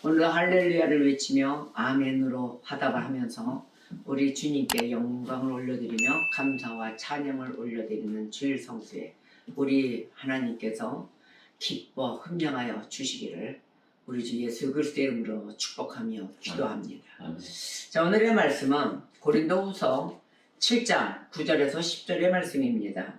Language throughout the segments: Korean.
오늘 할렐루야를 외치며 아멘으로 화답을 하면서 우리 주님께 영광을 올려드리며 감사와 찬양을 올려드리는 주일 성수에 우리 하나님께서 기뻐 흥령하여 주시기를 우리 주 예수 그리스도의 이름으로 축복하며 기도합니다. 자, 오늘의 말씀은 고린도후서 7장 9절에서 10절의 말씀입니다.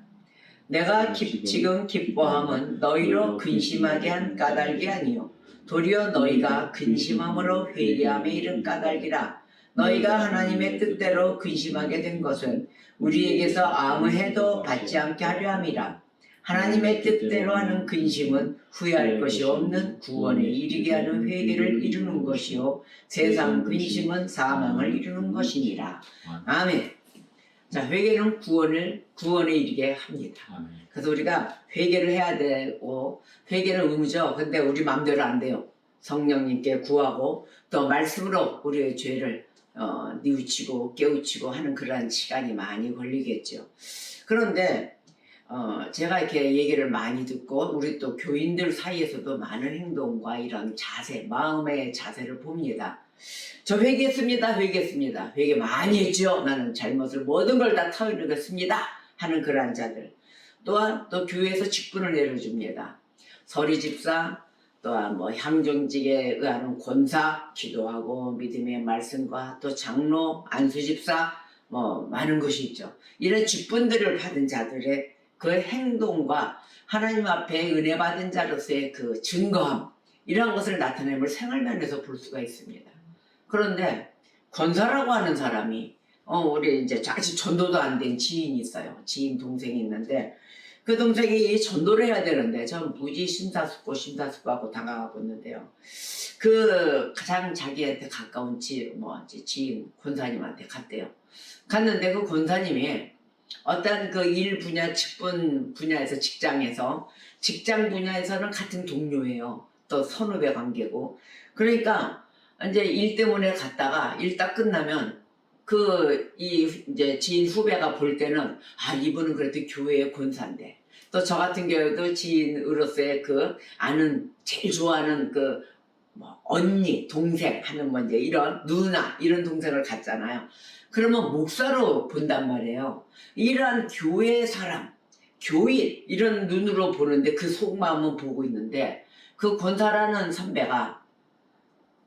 내가 지금 기뻐함은 너희로 근심하게 한 까닭이 아니요 도리어 너희가 근심함으로 회개함에 이른 까닭이라. 너희가 하나님의 뜻대로 근심하게 된 것은 우리에게서 아무 해도 받지 않게 하려 함이라. 하나님의 뜻대로 하는 근심은 후회할 것이 없는 구원에 이르게 하는 회개를 이루는 것이요 세상 근심은 사망을 이루는 것이니라. 아멘. 자, 회개는 구원에 이르게 합니다. 그래서 우리가 회개를 해야 되고, 회개는 의무죠. 근데 우리 마음대로 안 돼요. 성령님께 구하고 또 말씀으로 우리의 죄를 뉘우치고 깨우치고 하는 그러한 시간이 많이 걸리겠죠. 그런데 제가 이렇게 얘기를 많이 듣고 우리 또 교인들 사이에서도 많은 행동과 이런 자세, 마음의 자세를 봅니다. 저 회개했습니다. 회개 많이 했죠. 나는 잘못을 모든 걸 다 털어내겠습니다 하는 그러한 자들. 또한 또 교회에서 직분을 내려줍니다. 서리 집사, 또한 뭐 향정직에 의하는 권사, 기도하고 믿음의 말씀과 또 장로, 안수 집사, 뭐 많은 것이 있죠. 이런 직분들을 받은 자들의 그 행동과 하나님 앞에 은혜 받은 자로서의 그 증거함, 이런 것을 나타냄을 생활면에서 볼 수가 있습니다. 그런데 권사라고 하는 사람이 우리 이제 아직 전도도 안 된 지인이 있어요. 지인 동생이 있는데 그 동생이 전도를 해야 되는데 전 무지 심사숙고하고 당황하고 있는데요. 그 가장 자기한테 가까운 지인 권사님한테 갔대요. 갔는데 그 권사님이 어떤 그 일 분야, 직분 분야에서 직장 분야에서는 같은 동료예요. 또 선후배 관계고. 그러니까 이제 일 때문에 갔다가 일 딱 끝나면 이제 지인 후배가 볼 때는 이분은 그래도 교회의 권사인데, 또 저 같은 경우도 지인으로서의 아는 제일 좋아하는 언니, 동생 하는 이제 이런 누나 이런 동생을 갖잖아요. 그러면 목사로 본단 말이에요. 이러한 교회 사람, 교인 이런 눈으로 보는데 그 속마음은 보고 있는데 그 권사라는 선배가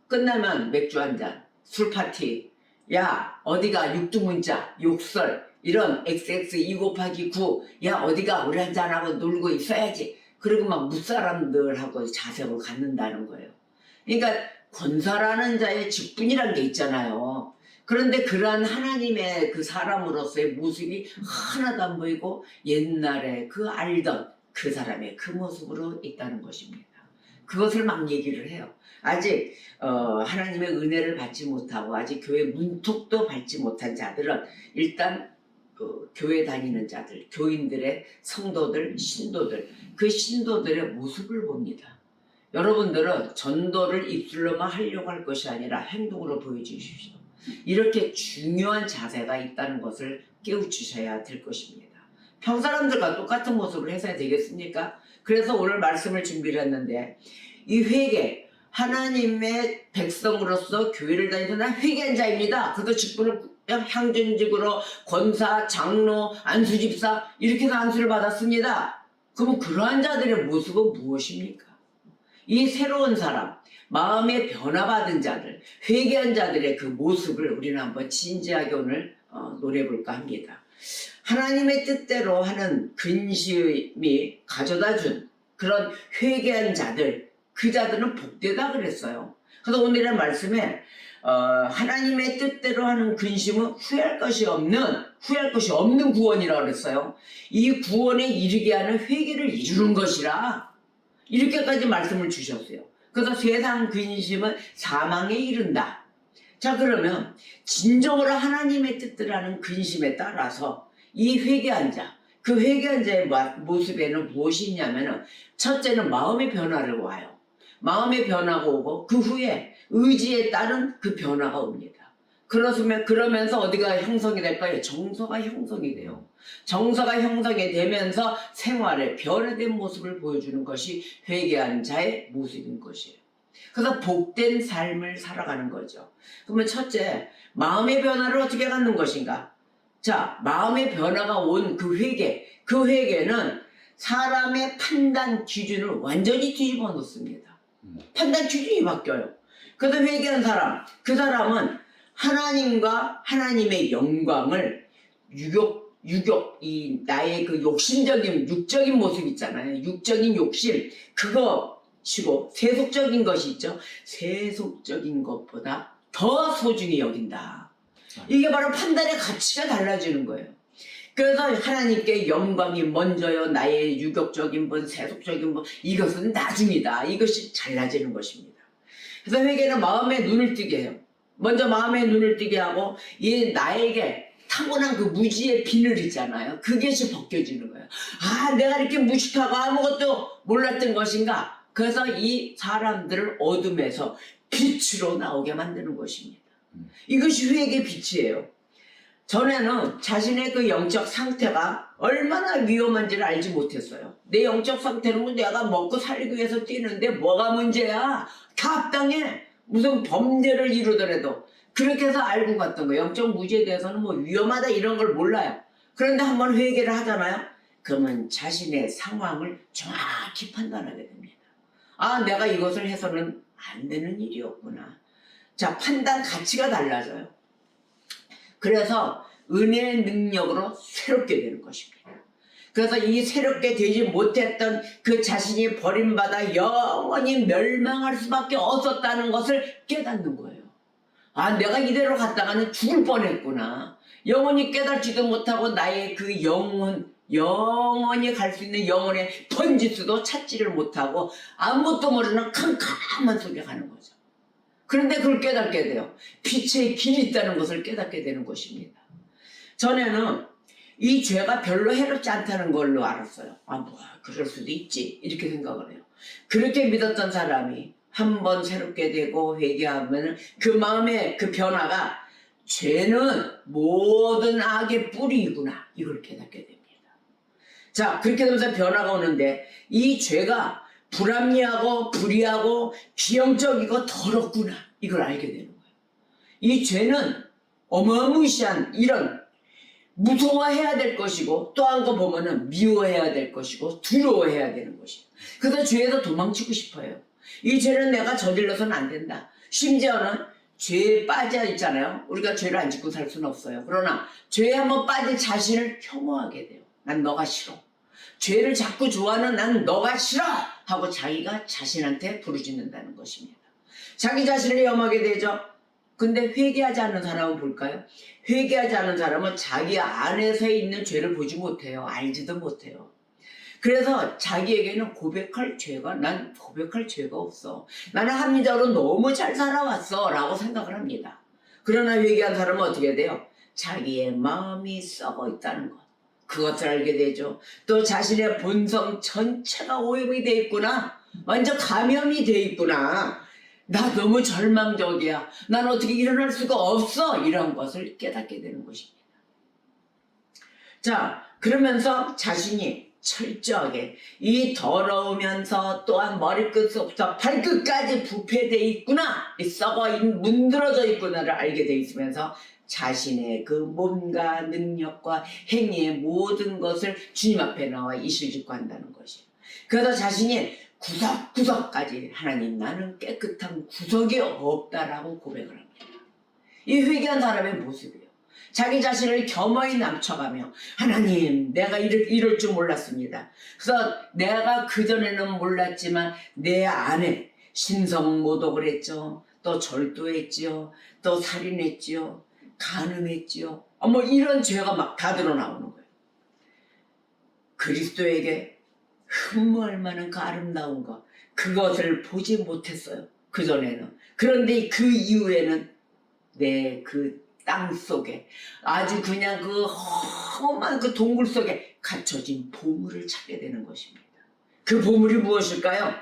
끝나면 맥주 한 잔, 술 파티, 야 어디가 육두문자, 욕설 이런 XX 2 곱하기 9, 야 어디가 우리 한잔하고 놀고 있어야지. 그리고 막 무사람들하고 자색을 갖는다는 거예요. 그러니까 권사라는 자의 직분이란 게 있잖아요. 그런데 그러한 하나님의 그 사람으로서의 모습이 하나도 안 보이고 옛날에 알던 그 사람의 그 모습으로 있다는 것입니다. 그것을 막 얘기를 해요. 아직 하나님의 은혜를 받지 못하고 아직 교회 문턱도 밟지 못한 자들은 일단 교회 다니는 자들, 교인들의 성도들, 신도들, 그 신도들의 모습을 봅니다. 여러분들은 전도를 입술로만 하려고 할 것이 아니라 행동으로 보여주십시오. 이렇게 중요한 자세가 있다는 것을 깨우치셔야 될 것입니다. 평사람들과 똑같은 모습을 해서야 되겠습니까? 그래서 오늘 말씀을 준비를 했는데, 이 회개, 하나님의 백성으로서 교회를 다니는 난 회개한 자입니다. 그것도 직분을 향전직으로 권사, 장로, 안수집사 이렇게 해서 안수를 받았습니다. 그러면 그러한 자들의 모습은 무엇입니까? 이 새로운 사람, 마음의 변화받은 자들, 회개한 자들의 그 모습을 우리는 한번 진지하게 오늘 노려볼까 합니다. 하나님의 뜻대로 하는 근심이 가져다준 그런 회개한 자들, 그 자들은 복되다 그랬어요. 그래서 오늘의 말씀에 하나님의 뜻대로 하는 근심은 후회할 것이 없는 구원이라고 그랬어요. 이 구원에 이르게 하는 회개를 이루는 것이라 이렇게까지 말씀을 주셨어요. 그래서 세상 근심은 사망에 이른다. 자, 그러면 진정으로 하나님의 뜻대로 하는 근심에 따라서 이 회개한 자, 그 회개한 자의 모습에는 무엇이 있냐면은 첫째는 마음의 변화를 와요. 마음의 변화가 오고 그 후에 의지에 따른 그 변화가 옵니다. 그러면서 어디가 형성이 될까요? 정서가 형성이 돼요. 정서가 형성이 되면서 생활의 변화된 모습을 보여주는 것이 회개한 자의 모습인 것이에요. 그래서 복된 삶을 살아가는 거죠. 그러면 첫째, 마음의 변화를 어떻게 갖는 것인가? 자, 마음의 변화가 온 그 회개, 그 회개는 사람의 판단 기준을 완전히 뒤집어 놓습니다. 판단 기준이 바뀌어요. 그래서 회개한 사람, 그 사람은 하나님과 하나님의 영광을 이 나의 그 욕심적인, 육적인 모습 있잖아요. 육적인 욕심, 그거 치고 세속적인 것이 있죠. 세속적인 것보다 더 소중히 여긴다. 이게 바로 판단의 가치가 달라지는 거예요. 그래서 하나님께 영광이 먼저요. 나의 유격적인 분, 세속적인 분, 이것은 나중이다. 이것이 달라지는 것입니다. 그래서 회개는 마음에 눈을 뜨게 해요. 먼저 마음에 눈을 뜨게 하고 이 나에게 타고난 그 무지의 비늘 있잖아요. 그것이 벗겨지는 거예요. 아, 내가 이렇게 무식하고 아무것도 몰랐던 것인가? 그래서 이 사람들을 어둠에서 빛으로 나오게 만드는 것입니다. 이것이 회개의 빛이에요. 전에는 자신의 그 영적 상태가 얼마나 위험한지를 알지 못했어요. 내 영적 상태는 뭐 내가 먹고 살기 위해서 뛰는데 뭐가 문제야? 다 합당해. 무슨 범죄를 이루더라도 그렇게 해서 알고 갔던 거예요. 영적 무지에 대해서는 뭐 위험하다 이런 걸 몰라요. 그런데 한번 회개를 하잖아요. 그러면 자신의 상황을 정확히 판단하게 됩니다. 아, 내가 이것을 해서는 안 되는 일이었구나. 자, 판단 가치가 달라져요. 그래서 은혜의 능력으로 새롭게 되는 것입니다. 그래서 이 새롭게 되지 못했던 그 자신이 버림받아 영원히 멸망할 수밖에 없었다는 것을 깨닫는 거예요. 아, 내가 이대로 갔다가는 죽을 뻔했구나. 영원히 깨닫지도 못하고 나의 그 영원히 갈 수 있는 영혼의 번지수도 찾지를 못하고 아무것도 모르는 캄캄한 속에 가는 거죠. 그런데 그걸 깨닫게 돼요. 빛의 길이 있다는 것을 깨닫게 되는 것입니다. 전에는 이 죄가 별로 해롭지 않다는 걸로 알았어요. 아, 뭐 그럴 수도 있지 이렇게 생각을 해요. 그렇게 믿었던 사람이 한번 새롭게 되고 회개하면 그 마음의 그 변화가 죄는 모든 악의 뿌리이구나 이걸 깨닫게 됩니다. 자, 그렇게 되면서 변화가 오는데 이 죄가 불합리하고 불의하고 비형적이고 더럽구나 이걸 알게 되는 거예요. 이 죄는 어마무시한 이런 무서워해야 될 것이고 또 한 거 보면은 미워해야 될 것이고 두려워해야 되는 것이에요. 그래서 죄에서 도망치고 싶어요. 이 죄는 내가 저질러서는 안 된다. 심지어는 죄에 빠져 있잖아요. 우리가 죄를 안 짓고 살 수는 없어요. 그러나 죄에 한번 빠진 자신을 혐오하게 돼요. 난 너가 싫어. 죄를 자꾸 좋아하는 난 너가 싫어 하고 자기가 자신한테 부르짖는다는 것입니다. 자기 자신을 혐오하게 되죠. 근데 회개하지 않는 사람은 볼까요? 회개하지 않는 사람은 자기 안에서 있는 죄를 보지 못해요. 알지도 못해요. 그래서 자기에게는 난 고백할 죄가 없어. 나는 합리적으로 너무 잘 살아왔어 라고 생각을 합니다. 그러나 회개한 사람은 어떻게 돼요? 자기의 마음이 썩어 있다는 것. 그것을 알게 되죠. 또 자신의 본성 전체가 오염이 돼 있구나. 완전 감염이 돼 있구나. 나 너무 절망적이야. 난 어떻게 일어날 수가 없어. 이런 것을 깨닫게 되는 것입니다. 자, 그러면서 자신이 철저하게 이 더러우면서 또한 머리끝부터 발끝까지 부패되어 있구나. 이 썩어 문드러져 있구나를 알게 돼 있으면서 자신의 그 몸과 능력과 행위의 모든 것을 주님 앞에 나와 이실직고 한다는 것이에요. 그래서 자신이 구석구석까지 하나님 나는 깨끗한 구석이 없다라고 고백을 합니다. 이 회개한 사람의 모습이에요. 자기 자신을 겸허히 남쳐가며 하나님 내가 이럴 줄 몰랐습니다. 그래서 내가 그전에는 몰랐지만 내 안에 신성모독을 했죠. 또 절도했지요. 또 살인했지요. 간음했지요. 뭐 이런 죄가 막 다 드러나오는 거예요. 그리스도에게 흠모할 만한 그 아름다운 것 그것을 보지 못했어요. 그전에는. 그런데 그 이후에는 내 그 땅 속에 아주 그냥 그 험한 그 동굴 속에 갇혀진 보물을 찾게 되는 것입니다. 그 보물이 무엇일까요?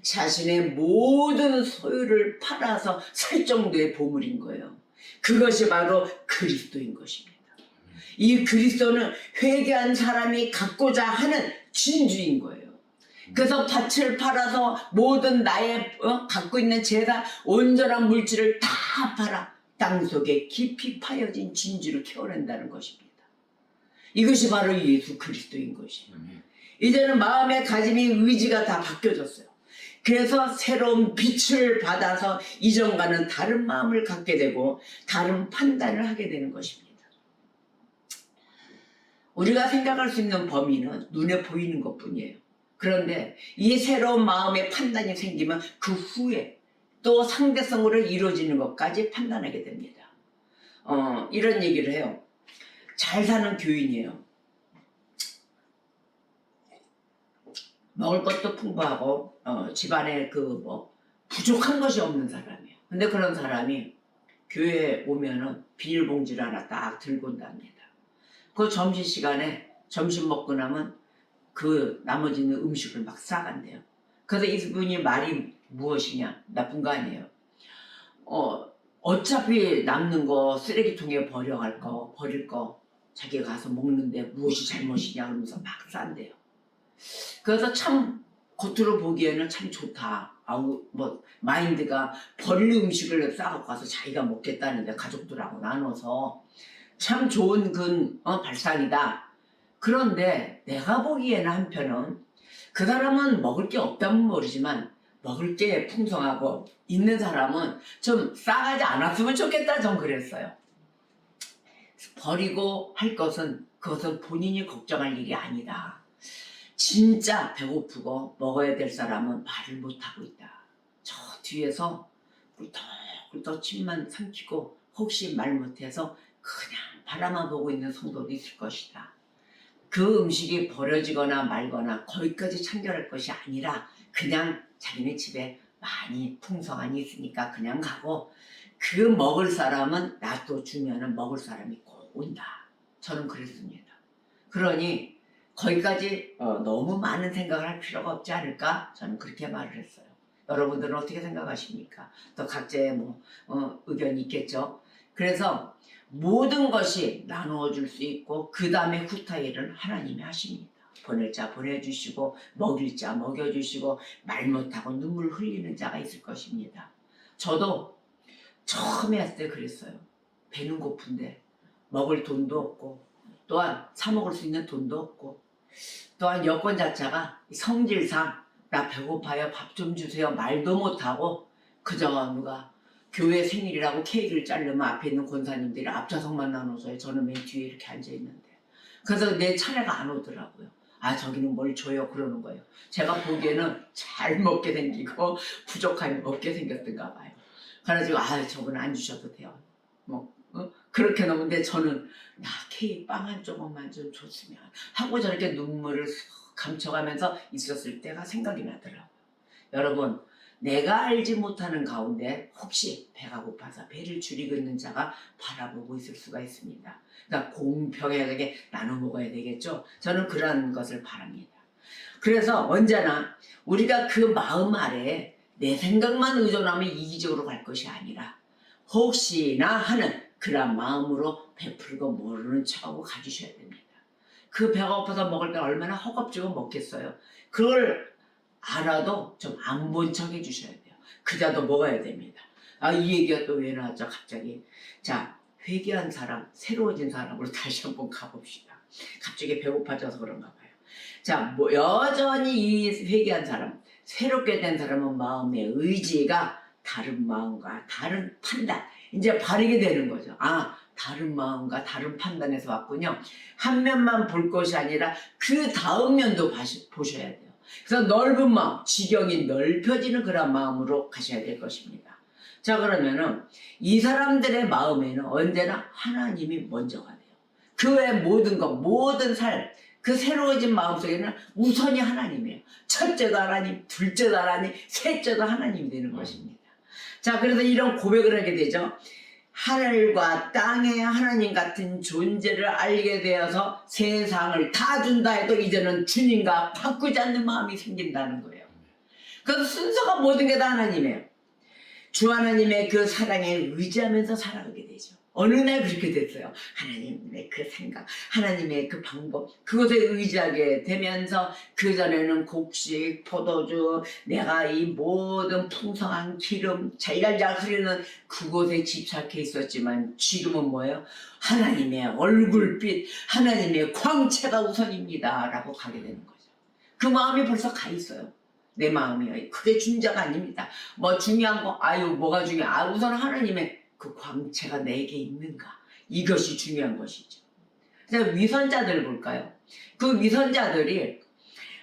자신의 모든 소유를 팔아서 살 정도의 보물인 거예요. 그것이 바로 그리스도인 것입니다. 이 그리스도는 회개한 사람이 갖고자 하는 진주인 거예요. 그래서 밭을 팔아서 모든 나의 갖고 있는 재산, 온전한 물질을 다 팔아 땅속에 깊이 파여진 진주를 캐어낸다는 것입니다. 이것이 바로 예수 그리스도인 것이에요. 이제는 마음의 가짐이 의지가 다 바뀌어졌어요. 그래서 새로운 빛을 받아서 이전과는 다른 마음을 갖게 되고 다른 판단을 하게 되는 것입니다. 우리가 생각할 수 있는 범위는 눈에 보이는 것뿐이에요. 그런데 이 새로운 마음의 판단이 생기면 그 후에 또 상대성으로 이루어지는 것까지 판단하게 됩니다. 이런 얘기를 해요. 잘 사는 교인이에요. 먹을 것도 풍부하고 집안에 부족한 것이 없는 사람이에요. 근데 그런 사람이 교회에 오면은 비닐봉지를 하나 딱 들고 온답니다. 그 점심시간에 점심 먹고 나면 그 나머지 있는 음식을 막 싸간대요. 그래서 이분이 말이 무엇이냐? 나쁜 거 아니에요. 어차피 남는 거 쓰레기통에 버릴 거 자기가 가서 먹는데 무엇이 잘못이냐 그러면서 막 싼대요. 그래서 참 겉으로 보기에는 참 좋다. 마인드가 버릴 음식을 싸갖고 가서 자기가 먹겠다는데 가족들하고 나눠서 참 좋은 발상이다. 그런데 내가 보기에는 한편은 그 사람은 먹을 게 없다면 모르지만 먹을 게 풍성하고 있는 사람은 좀 싸가지 않았으면 좋겠다. 전 그랬어요. 버리고 할 것은 그것은 본인이 걱정할 일이 아니다. 진짜 배고프고 먹어야 될 사람은 말을 못하고 있다. 저 뒤에서 꿀떡꿀떡 침만 삼키고 혹시 말 못해서 그냥 바라만 보고 있는 성도도 있을 것이다. 그 음식이 버려지거나 말거나 거기까지 참견할 것이 아니라 그냥 자기네 집에 많이 풍성하니 있으니까 그냥 가고 그 먹을 사람은 놔둬주면은 먹을 사람이 꼭 온다. 저는 그랬습니다. 그러니 거기까지 너무 많은 생각을 할 필요가 없지 않을까? 저는 그렇게 말을 했어요. 여러분들은 어떻게 생각하십니까? 또 각자의 의견이 있겠죠. 그래서 모든 것이 나누어 줄 수 있고 그 다음에 후타일은 하나님이 하십니다. 보낼 자 보내주시고 먹일 자 먹여주시고 말 못하고 눈물 흘리는 자가 있을 것입니다. 저도 처음에 했을 때 그랬어요. 배는 고픈데 먹을 돈도 없고 또한 사 먹을 수 있는 돈도 없고 또한 여건 자체가 성질상 나 배고파요 밥 좀 주세요 말도 못하고 그저 누가 교회 생일이라고 케이크를 자르면 앞에 있는 권사님들이 앞좌석만 나눠줘요. 저는 맨 뒤에 이렇게 앉아있는데 그래서 내 차례가 안 오더라고요. 아 저기는 뭘 줘요 그러는 거예요. 제가 보기에는 잘 먹게 생기고 부족함이 없게 생겼던가 봐요. 그래가지고 저분 안 주셔도 돼요. 그렇게 넘는데 저는 나 케이크 빵 한 조각만 좀 줬으면 하고 저렇게 눈물을 감춰가면서 있었을 때가 생각이 나더라고요. 여러분 내가 알지 못하는 가운데 혹시 배가 고파서 배를 줄이고 있는 자가 바라보고 있을 수가 있습니다. 그러니까 공평하게 나눠 먹어야 되겠죠. 저는 그런 것을 바랍니다. 그래서 언제나 우리가 그 마음 아래에 내 생각만 의존하면 이기적으로 갈 것이 아니라 혹시나 하는 그런 마음으로 베풀고 모르는 척하고 가주셔야 됩니다. 그 배가 고파서 먹을 때 얼마나 허겁지겁 먹겠어요. 그걸 알아도 좀 안 본 척 해주셔야 돼요. 그자도 먹어야 됩니다. 이 얘기가 또 왜 나왔죠 갑자기. 자, 회개한 사람, 새로워진 사람으로 다시 한번 가봅시다. 갑자기 배고파져서 그런가 봐요. 자, 여전히 이 회개한 사람, 새롭게 된 사람은 마음의 의지가 다른 마음과 다른 판단, 이제 바르게 되는 거죠. 다른 마음과 다른 판단에서 왔군요. 한 면만 볼 것이 아니라 그 다음 면도 보셔야 돼요. 그래서 넓은 마음, 지경이 넓혀지는 그런 마음으로 가셔야 될 것입니다. 자, 그러면은 이 사람들의 마음에는 언제나 하나님이 먼저가 돼요. 그 외 모든 것, 모든 삶, 그 새로워진 마음속에는 우선이 하나님이에요. 첫째도 하나님, 둘째도 하나님, 셋째도 하나님이 되는 것입니다. 자, 그래서 이런 고백을 하게 되죠. 하늘과 땅의 하나님 같은 존재를 알게 되어서 세상을 다 준다 해도 이제는 주님과 바꾸지 않는 마음이 생긴다는 거예요. 그래서 순서가 모든 게 다 하나님이에요. 주 하나님의 그 사랑에 의지하면서 살아가게 되죠. 어느 날 그렇게 됐어요. 하나님의 그 생각, 하나님의 그 방법, 그것에 의지하게 되면서 그전에는 곡식, 포도주, 내가 이 모든 풍성한 기름, 잘잘잘 흐르는 그곳에 집착해 있었지만 지금은 뭐예요? 하나님의 얼굴빛, 하나님의 광채가 우선입니다 라고 가게 되는 거죠. 그 마음이 벌써 가 있어요. 내 마음이요. 그게 중요가 아닙니다. 뭐 중요한 거, 뭐가 중요해? 우선 하나님의 그 광채가 내게 있는가? 이것이 중요한 것이죠. 그래서 위선자들 볼까요? 그 위선자들이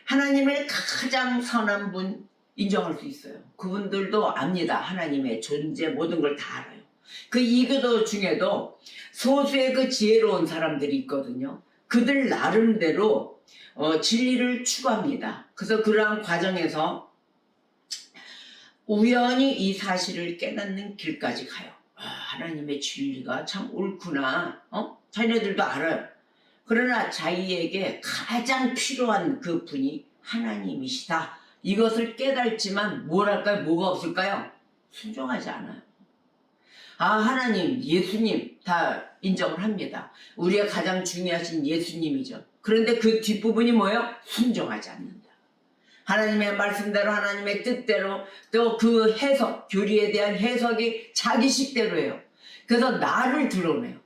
하나님을 가장 선한 분 인정할 수 있어요. 그분들도 압니다. 하나님의 존재 모든 걸 다 알아요. 그 이교도 중에도 소수의 그 지혜로운 사람들이 있거든요. 그들 나름대로 진리를 추구합니다. 그래서 그러한 과정에서 우연히 이 사실을 깨닫는 길까지 가요. 하나님의 진리가 참 옳구나. 자기네들도 알아요. 그러나 자기에게 가장 필요한 그 분이 하나님이시다. 이것을 깨닫지만 뭘 할까요? 뭐가 없을까요? 순종하지 않아요. 하나님, 예수님 다 인정을 합니다. 우리가 가장 중요하신 예수님이죠. 그런데 그 뒷부분이 뭐예요? 순종하지 않는다. 하나님의 말씀대로 하나님의 뜻대로 또 그 해석, 교리에 대한 해석이 자기식대로예요. 그래서 나를 드러내요.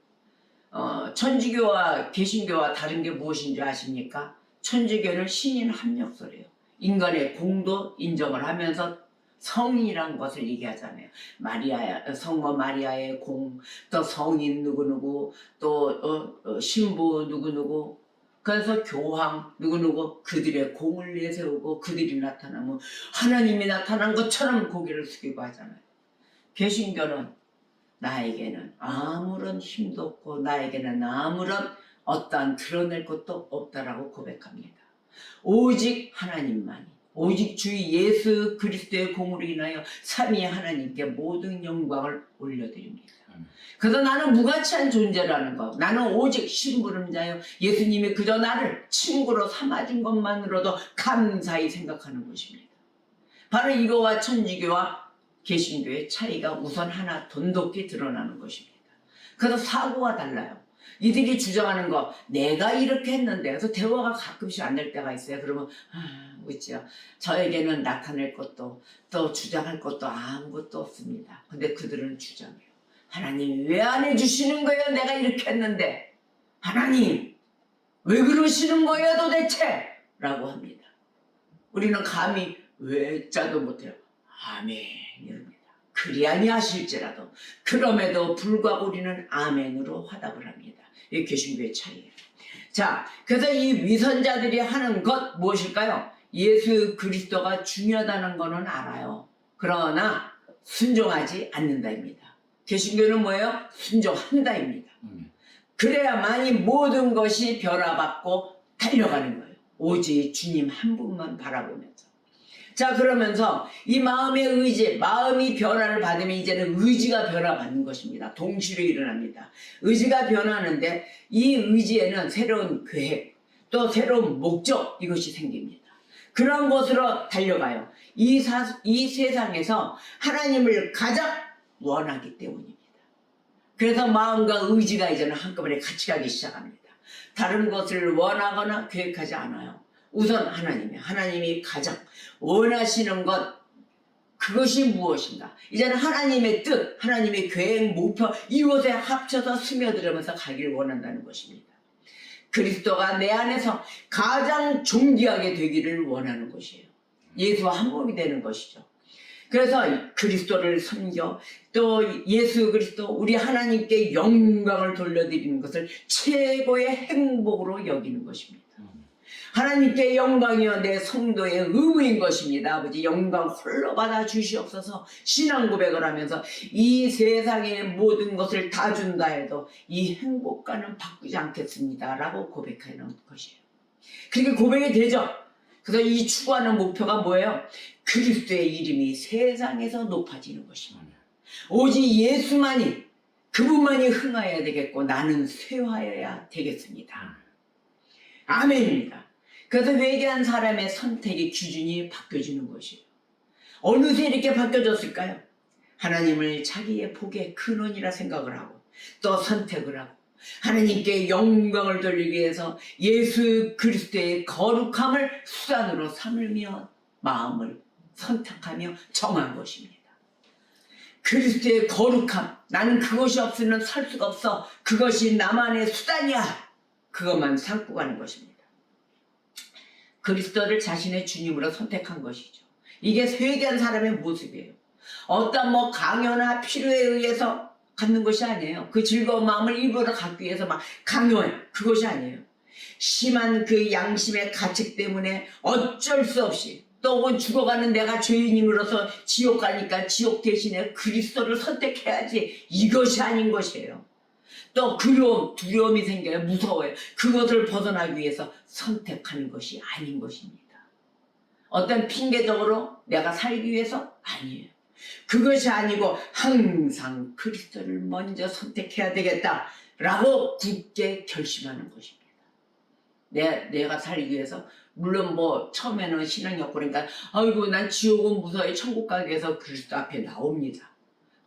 천주교와 개신교와 다른 게 무엇인지 아십니까? 천주교는 신인 합력설이에요. 인간의 공도 인정을 하면서 성이란 것을 얘기하잖아요. 성모 마리아의 공, 또 성인 누구누구, 또 신부 누구누구, 그래서 교황 누구누구 그들의 공을 내세우고 그들이 나타나면 하나님이 나타난 것처럼 고개를 숙이고 하잖아요. 개신교는 나에게는 아무런 힘도 없고 나에게는 아무런 어떠한 드러낼 것도 없다라고 고백합니다. 오직 하나님만이, 오직 주 예수 그리스도의 공으로 인하여 삼위 하나님께 모든 영광을 올려드립니다. 그래서 나는 무가치한 존재라는 것, 나는 오직 심부름자요, 예수님이 그저 나를 친구로 삼아준 것만으로도 감사히 생각하는 것입니다. 바로 이거와 천주교와 개신교의 차이가 우선 하나 돈독히 드러나는 것입니다. 그래서 사고가 달라요. 이들이 주장하는 거, 내가 이렇게 했는데, 그래서 대화가 가끔씩 안 될 때가 있어요. 그러면 그렇죠. 저에게는 나타낼 것도 또 주장할 것도 아무것도 없습니다. 근데 그들은 주장해요. 하나님 왜 안 해주시는 거예요? 내가 이렇게 했는데. 하나님 왜 그러시는 거예요 도대체? 라고 합니다. 우리는 감히 외자도 못해요. 아멘 이럽니다. 그리 아니하실지라도 그럼에도 불구하고 우리는 아멘으로 화답을 합니다. 이게 개신교의 차이예요. 자, 그래서 이 위선자들이 하는 것 무엇일까요? 예수 그리스도가 중요하다는 거는 알아요. 그러나 순종하지 않는다입니다. 개신교는 뭐예요? 순종한다입니다. 그래야만이 모든 것이 변화받고 달려가는 거예요. 오직 주님 한 분만 바라보면서. 자, 그러면서 이 마음의 의지, 마음이 변화를 받으면 이제는 의지가 변화받는 것입니다. 동시로 일어납니다. 의지가 변하는데 이 의지에는 새로운 계획, 또 새로운 목적, 이것이 생깁니다. 그런 것으로 달려가요. 이 세상에서 하나님을 가장 원하기 때문입니다. 그래서 마음과 의지가 이제는 한꺼번에 같이 가기 시작합니다. 다른 것을 원하거나 계획하지 않아요. 우선 하나님이 가장 원하시는 것, 그것이 무엇인가? 이제는 하나님의 뜻, 하나님의 계획, 목표, 이것에 합쳐서 스며들으면서 가기를 원한다는 것입니다. 그리스도가 내 안에서 가장 존귀하게 되기를 원하는 것이에요. 예수와 한 몸이 되는 것이죠. 그래서 그리스도를 섬겨 또 예수 그리스도 우리 하나님께 영광을 돌려드리는 것을 최고의 행복으로 여기는 것입니다. 하나님께 영광이여 내 성도의 의무인 것입니다. 아버지 영광 홀로 받아 주시옵소서. 신앙 고백을 하면서 이 세상의 모든 것을 다 준다 해도 이 행복과는 바꾸지 않겠습니다 라고 고백하는 것이에요. 그렇게 고백이 되죠. 그래서 이 추구하는 목표가 뭐예요? 그리스도의 이름이 세상에서 높아지는 것입니다. 오직 예수만이, 그분만이 흥하여야 되겠고 나는 쇠하여야 되겠습니다. 아멘입니다. 그래서 회개한 사람의 선택의 기준이 바뀌어지는 것이에요. 어느새 이렇게 바뀌어졌을까요? 하나님을 자기의 복의 근원이라 생각을 하고 또 선택을 하고 하나님께 영광을 돌리기 위해서 예수 그리스도의 거룩함을 수단으로 삼으며 마음을 선택하며 정한 것입니다. 그리스도의 거룩함, 나는 그것이 없으면 살 수가 없어. 그것이 나만의 수단이야. 그것만 삼고 가는 것입니다. 그리스도를 자신의 주님으로 선택한 것이죠. 이게 회개한 사람의 모습이에요. 어떤 강요나 필요에 의해서 갖는 것이 아니에요. 그 즐거운 마음을 일부러 갖기 위해서 막 강요해. 그것이 아니에요. 심한 그 양심의 가책 때문에 어쩔 수 없이 또 혹은 죽어가는 내가 죄인임으로써 지옥 가니까 지옥 대신에 그리스도를 선택해야지. 이것이 아닌 것이에요. 또 두려움이 생겨요. 무서워요. 그것을 벗어나기 위해서 선택하는 것이 아닌 것입니다. 어떤 핑계적으로 내가 살기 위해서? 아니에요. 그것이 아니고 항상 그리스도를 먼저 선택해야 되겠다라고 굳게 결심하는 것입니다. 내가 살기 위해서 물론 처음에는 신앙이 없고 그러니까 아이고 난 지옥은 무서워요. 천국 가기 위해서 그리스도 앞에 나옵니다.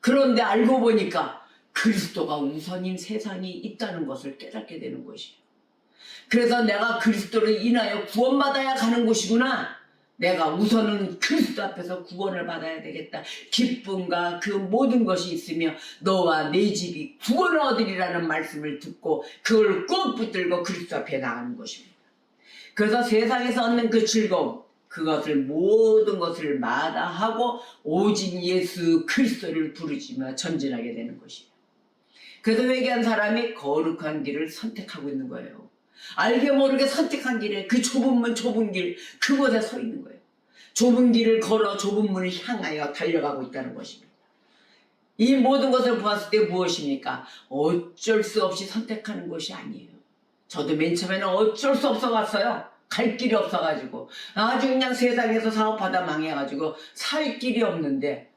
그런데 알고 보니까 그리스도가 우선인 세상이 있다는 것을 깨닫게 되는 것이에요. 그래서 내가 그리스도를 인하여 구원받아야 가는 곳이구나. 내가 우선은 그리스도 앞에서 구원을 받아야 되겠다. 기쁨과 그 모든 것이 있으며 너와 내 집이 구원을 얻으리라는 말씀을 듣고 그걸 꼭 붙들고 그리스도 앞에 나가는 것입니다. 그래서 세상에서 얻는 그 즐거움, 그것을 모든 것을 마다하고 오직 예수 그리스도를 부르짖으며 전진하게 되는 것이에요. 그래서 회개한 사람이 거룩한 길을 선택하고 있는 거예요. 알게 모르게 선택한 길에 그 좁은 길 그곳에 서 있는 거예요. 좁은 길을 걸어 좁은 문을 향하여 달려가고 있다는 것입니다. 이 모든 것을 보았을 때 무엇입니까? 어쩔 수 없이 선택하는 것이 아니에요. 저도 맨 처음에는 어쩔 수 없어 갔어요. 갈 길이 없어가지고 아주 그냥 세상에서 사업하다 망해가지고 살 길이 없는데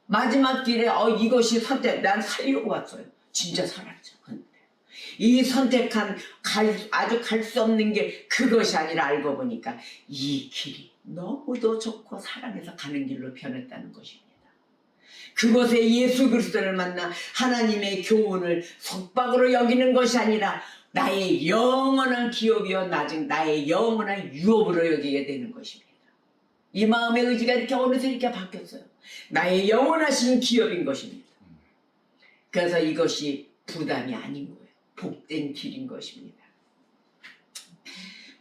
마지막 길에 이것이 선택. 난 살려고 왔어요. 진짜 살았죠. 이 선택한 아주 갈 수 없는 길 그것이 아니라 알고 보니까 이 길이 너무도 좋고 사랑해서 가는 길로 변했다는 것입니다. 그곳에 예수 그리스도를 만나 하나님의 교훈을 속박으로 여기는 것이 아니라 나의 영원한 기업이요 나의 영원한 유업으로 여기게 되는 것입니다. 이 마음의 의지가 이렇게 어느새 이렇게 바뀌었어요. 나의 영원하신 기업인 것입니다. 그래서 이것이 부담이 아닌 거예요. 복된 길인 것입니다.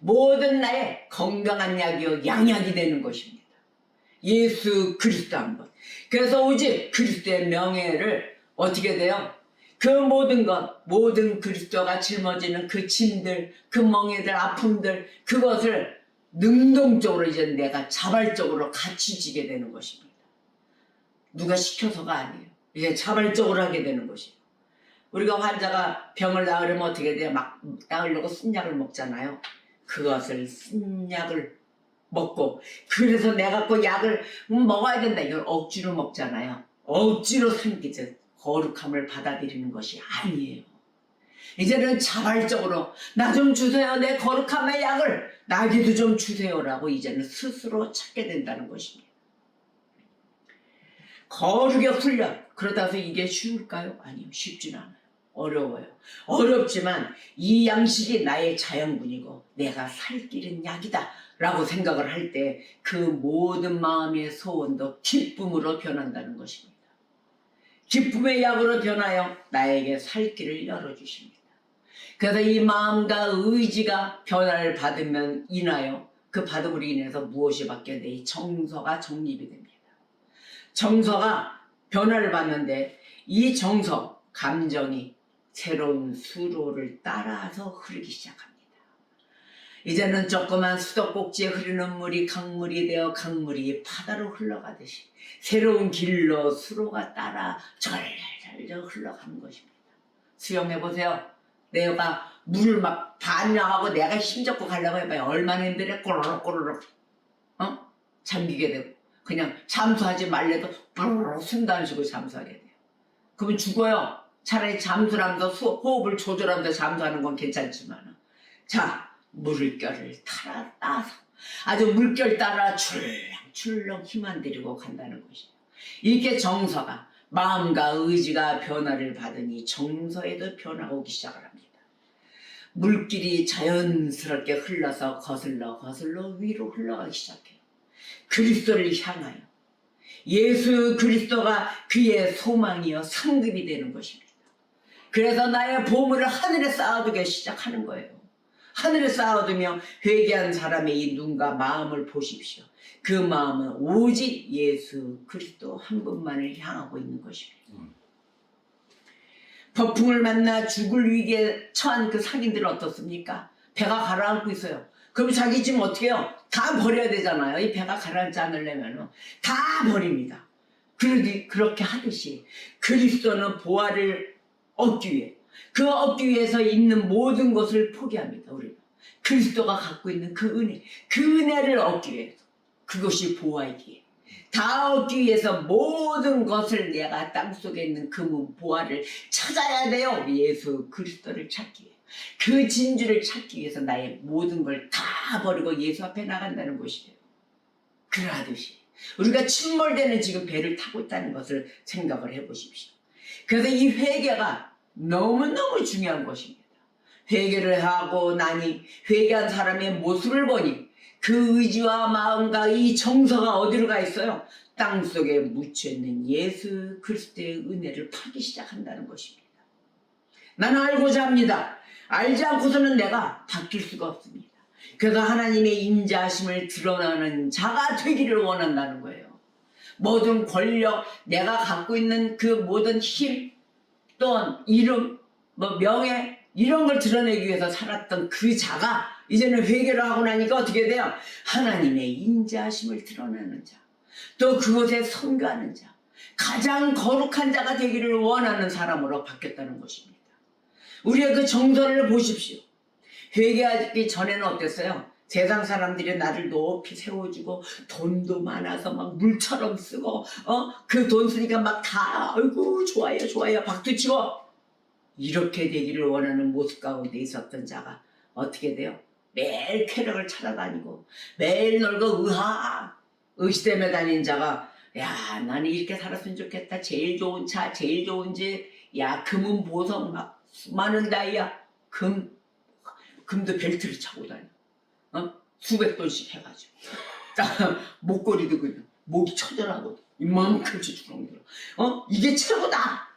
모든 나의 건강한 약이요 양약이 되는 것입니다. 예수 그리스도 한 번. 그래서 오직 그리스도의 명예를 어떻게 돼요? 그 모든 그리스도가 짊어지는 그 짐들, 그 멍에들, 아픔들 그것을 능동적으로 이제 내가 자발적으로 같이 지게 되는 것입니다. 누가 시켜서가 아니에요. 이제 자발적으로 하게 되는 것이에요. 우리가 환자가 병을 나으려면 어떻게 돼요? 막 나으려고 쓴약을 먹잖아요. 그것을 쓴약을 먹고 그래서 내가 그 약을 먹어야 된다. 이걸 억지로 먹잖아요. 억지로 삼키죠. 거룩함을 받아들이는 것이 아니에요. 이제는 자발적으로 나 좀 주세요. 내 거룩함의 약을 나에게도 좀 주세요라고 이제는 스스로 찾게 된다는 것입니다. 거룩의 훈련. 그러다 해서 이게 쉬울까요? 아니요. 쉽진 않아요. 어려워요. 어렵지만 이 양식이 나의 자연분이고 내가 살 길은 약이다 라고 생각을 할 때 그 모든 마음의 소원도 기쁨으로 변한다는 것입니다. 기쁨의 약으로 변하여 나에게 살 길을 열어주십니다. 그래서 이 마음과 의지가 변화를 받으면 인하여 그 받음으로 인해서 무엇이 바뀌어야 돼? 이 정서가 정립이 됩니다. 정서가 변화를 받는데 이 정서, 감정이 새로운 수로를 따라서 흐르기 시작합니다. 이제는 조그만 수도꼭지에 흐르는 물이 강물이 되어 강물이 바다로 흘러가듯이 새로운 길로 수로가 따라 절절절 흘러가는 것입니다. 수영해보세요. 내가 물을 막 반나가고 내가 힘잡고 가려고 해봐요. 얼마나 힘들어. 꼬르륵 잠기게 되고 그냥 잠수하지 말래도 뿌르륵 숨도 쉬고 잠수하게 돼요. 그러면 죽어요. 차라리 잠수를 하면서 호흡을 조절하면서 잠수하는 건 괜찮지만 자 물결을 따라서 아주 물결 따라 출렁출렁 힘 안 들이고 간다는 것이에요. 이게 정서가 마음과 의지가 변화를 받으니 정서에도 변화가 오기 시작을 합니다. 물길이 자연스럽게 흘러서 거슬러 위로 흘러가기 시작해요. 그리스도를 향하여 예수 그리스도가 그의 소망이요 상급이 되는 것입니다. 그래서 나의 보물을 하늘에 쌓아두기 시작하는 거예요. 하늘에 쌓아두며 회개한 사람의 이 눈과 마음을 보십시오. 그 마음은 오직 예수 그리스도 한 분만을 향하고 있는 것입니다. 폭풍을 만나 죽을 위기에 처한 그 상인들은 어떻습니까? 배가 가라앉고 있어요. 그럼 자기 지금 어떻게 해요? 다 버려야 되잖아요. 이 배가 가라앉지 않으려면 다 버립니다. 그렇게 하듯이 그리스도는 보화를 얻기 위해 그 얻기 위해서 있는 모든 것을 포기합니다. 우리가 그리스도가 갖고 있는 그 은혜를 얻기 위해서 그것이 보화이기에 다 얻기 위해서 모든 것을 내가 땅속에 있는 금은 보화를 찾아야 돼요. 예수 그리스도를 찾기 위해 그 진주를 찾기 위해서 나의 모든 걸 다 버리고 예수 앞에 나간다는 것이에요. 그러하듯이 우리가 침몰되는 지금 배를 타고 있다는 것을 생각을 해보십시오. 그래서 이 회개가 너무너무 중요한 것입니다. 회개를 하고 나니 회개한 사람의 모습을 보니 그 의지와 마음과 이 정서가 어디로 가 있어요? 땅속에 묻혀있는 예수 그리스도의 은혜를 파기 시작한다는 것입니다. 나는 알고자 합니다. 알지 않고서는 내가 바뀔 수가 없습니다. 그래서 하나님의 인자하심을 드러나는 자가 되기를 원한다는 거예요. 모든 권력, 내가 갖고 있는 그 모든 힘, 또는 이름, 명예 이런 걸 드러내기 위해서 살았던 그 자가 이제는 회개를 하고 나니까 어떻게 돼요? 하나님의 인자하심을 드러내는 자, 또 그것에 선교하는 자, 가장 거룩한 자가 되기를 원하는 사람으로 바뀌었다는 것입니다. 우리의 그 정서를 보십시오. 회개하기 전에는 어땠어요? 세상 사람들이 나를 높이 세워주고 돈도 많아서 막 물처럼 쓰고 그 돈 쓰니까 막 다 아이고 좋아요 박수치고 이렇게 되기를 원하는 모습 가운데 있었던 자가 어떻게 돼요? 매일 쾌락을 찾아다니고 매일 놀고 의시되며 다닌 자가 야 나는 이렇게 살았으면 좋겠다. 제일 좋은 차 제일 좋은 집 야 금은 보석 막 수많은 다이아 금도 벨트를 차고 다녀. 수백 돈씩 해가지고 목걸이도 그냥 목이 처절하거든. 이만큼씩 주렁들어. 이게 최고다.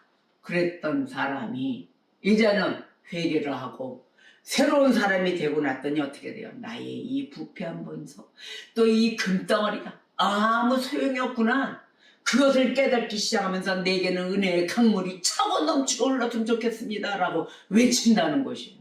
그랬던 사람이 이제는 회개를 하고 새로운 사람이 되고 났더니 어떻게 돼요? 나의 이 부패한 본성 또 이 금덩어리가 아무 소용이 없구나. 그것을 깨닫기 시작하면서 내게는 은혜의 강물이 차고 넘치고 흘렀으면 좋겠습니다 라고 외친다는 것이에요.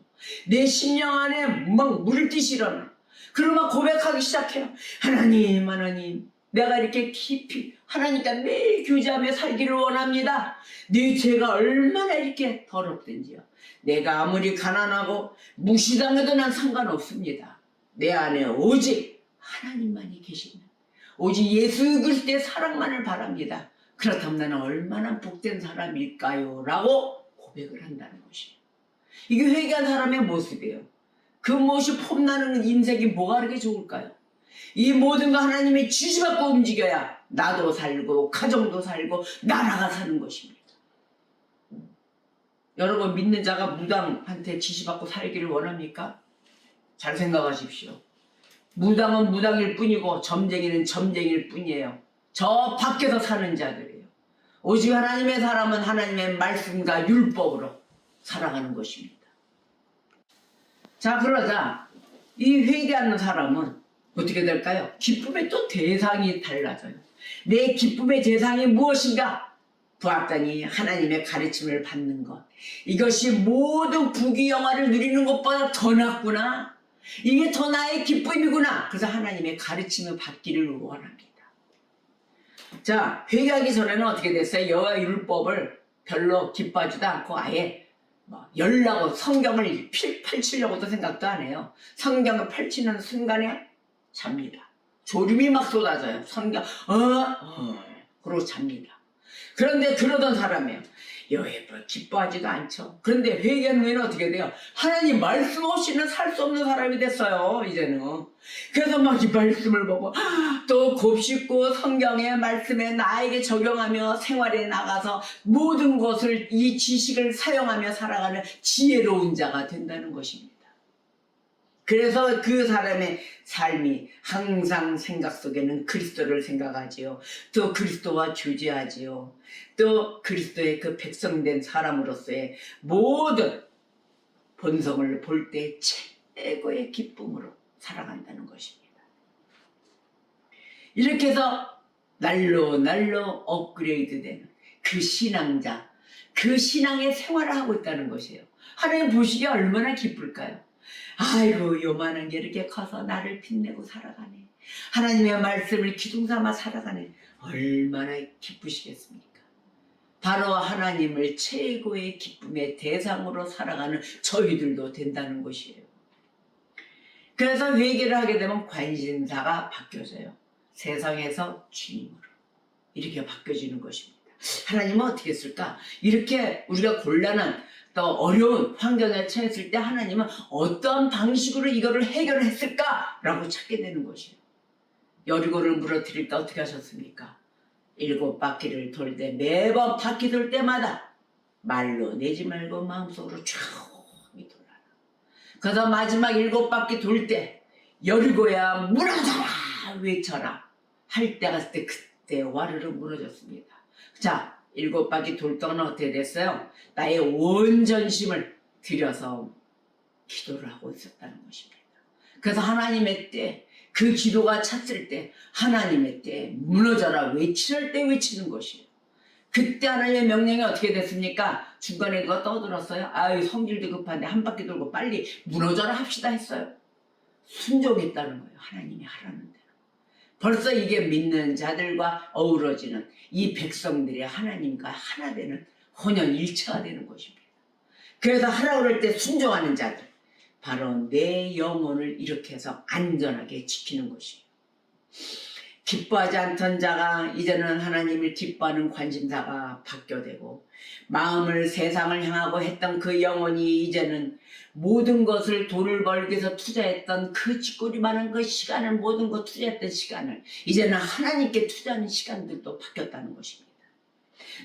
내 심령 안에 막 물뜻이 일어나. 그러면 고백하기 시작해요. 하나님 내가 이렇게 깊이 하나님과 매일 교제하며 살기를 원합니다. 내 죄가 얼마나 이렇게 더럽든지요. 내가 아무리 가난하고 무시당해도 난 상관없습니다. 내 안에 오직 하나님만이 계십니다. 오직 예수 그리스도의 사랑만을 바랍니다. 그렇다면 나는 얼마나 복된 사람일까요? 라고 고백을 한다는 것이에요. 이게 회개한 사람의 모습이에요. 그 무엇이 폼나는 인생이 뭐가 그렇게 좋을까요? 이 모든 거 하나님의 지시받고 움직여야 나도 살고 가정도 살고 나라가 사는 것입니다. 여러분 믿는 자가 무당한테 지시받고 살기를 원합니까? 잘 생각하십시오. 무당은 무당일 뿐이고 점쟁이는 점쟁이일 뿐이에요. 저 밖에서 사는 자들이에요. 오직 하나님의 사람은 하나님의 말씀과 율법으로 살아가는 것입니다. 자 그러자 이 회개하는 사람은 어떻게 될까요? 기쁨의 또 대상이 달라져요. 내 기쁨의 대상이 무엇인가? 보았더니 하나님의 가르침을 받는 것. 이것이 모든 부귀영화를 누리는 것보다 더 낫구나. 이게 더 나의 기쁨이구나. 그래서 하나님의 가르침을 받기를 원합니다. 자 회개하기 전에는 어떻게 됐어요? 여호와 율법을 별로 기뻐하지도 않고 아예 열라고 성경을 펼치려고도 생각도 안 해요. 성경을 펼치는 순간에 잡니다. 졸음이 막 쏟아져요. 성경 그러고 잡니다. 그런데 그러던 사람이에요. 여기 뭐 기뻐하지도 않죠. 그런데 회개한 후에는 어떻게 돼요? 하나님 말씀 없이는 살 수 없는 사람이 됐어요, 이제는. 그래서 막 이 말씀을 보고 또 곱씹고 성경의 말씀에 나에게 적용하며 생활에 나가서 모든 것을 이 지식을 사용하며 살아가는 지혜로운 자가 된다는 것입니다. 그래서 그 사람의 삶이 항상 생각 속에는 그리스도를 생각하지요. 또 그리스도와 교제하지요. 또 그리스도의 그 백성된 사람으로서의 모든 본성을 볼 때 최고의 기쁨으로 살아간다는 것입니다. 이렇게 해서 날로 업그레이드되는 그 신앙자, 그 신앙의 생활을 하고 있다는 것이에요. 하나님 보시기에 얼마나 기쁠까요? 아이고, 요만한 게 이렇게 커서 나를 빛내고 살아가네. 하나님의 말씀을 기둥 삼아 살아가네. 얼마나 기쁘시겠습니까? 바로 하나님을 최고의 기쁨의 대상으로 살아가는 저희들도 된다는 것이에요. 그래서 회개를 하게 되면 관심사가 바뀌어져요. 세상에서 주님으로 이렇게 바뀌어지는 것입니다. 하나님은 어떻게 했을까? 이렇게 우리가 곤란한 또 어려운 환경에 처했을 때 하나님은 어떤 방식으로 이거를 해결했을까? 라고 찾게 되는 것이에요. 여리고를 무너뜨릴 때 어떻게 하셨습니까? 7바퀴를 돌 때 매번 바퀴 돌 때마다 말로 내지 말고 마음속으로 조용히 돌아라. 그래서 마지막 7바퀴 돌 때 여리고야 무너져라 외쳐라 할 때 갔을 때 그때 와르르 무너졌습니다. 자, 7바퀴 돌 동안 어떻게 됐어요? 나의 온 전심을 들여서 기도를 하고 있었다는 것입니다. 그래서 하나님의 때, 그 기도가 찼을 때 하나님의 때 무너져라 외칠 때 외치는 것이에요. 그때 하나님의 명령이 어떻게 됐습니까? 중간에 그거 떠들었어요. 아유, 성질도 급한데 한 바퀴 돌고 빨리 무너져라 합시다 했어요. 순종했다는 거예요. 하나님이 하라는 대로. 벌써 이게 믿는 자들과 어우러지는 이 백성들이 하나님과 하나 되는 혼연일체가 되는 것입니다. 그래서 하라고 그럴 때 순종하는 자들, 바로 내 영혼을 이렇게 해서 안전하게 지키는 것이에요. 기뻐하지 않던 자가 이제는 하나님을 기뻐하는 관심사가 바뀌어되고, 마음을 세상을 향하고 했던 그 영혼이 이제는 모든 것을 돈을 벌기 위해서 투자했던 그 쥐꼬리 많은 그 시간을, 모든 것 투자했던 시간을 이제는 하나님께 투자하는 시간들도 바뀌었다는 것입니다.